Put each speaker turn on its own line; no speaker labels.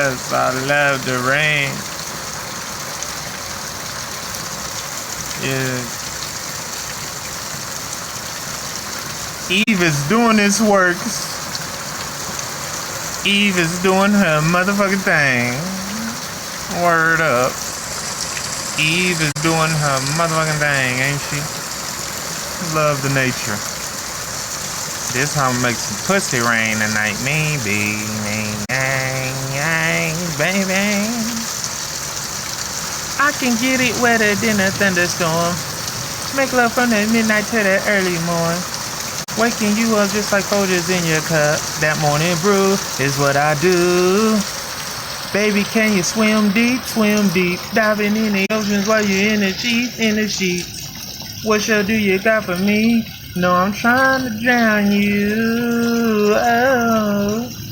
Yes, I love the rain. Yes. Eve is doing his works. Eve is doing her motherfucking thing. Word up. Eve is doing her motherfucking thing, ain't she? Love the nature. This how make some pussy rain tonight, maybe. Baby. I can get it wetter than a thunderstorm. Make love from the midnight to the early morning. Waking you up just like Folgers in your cup. That morning brew is what I do. Baby, can you swim deep? Swim deep. Diving in the oceans while you're in the sheets. What show do you got for me? No, I'm trying to drown you. Oh.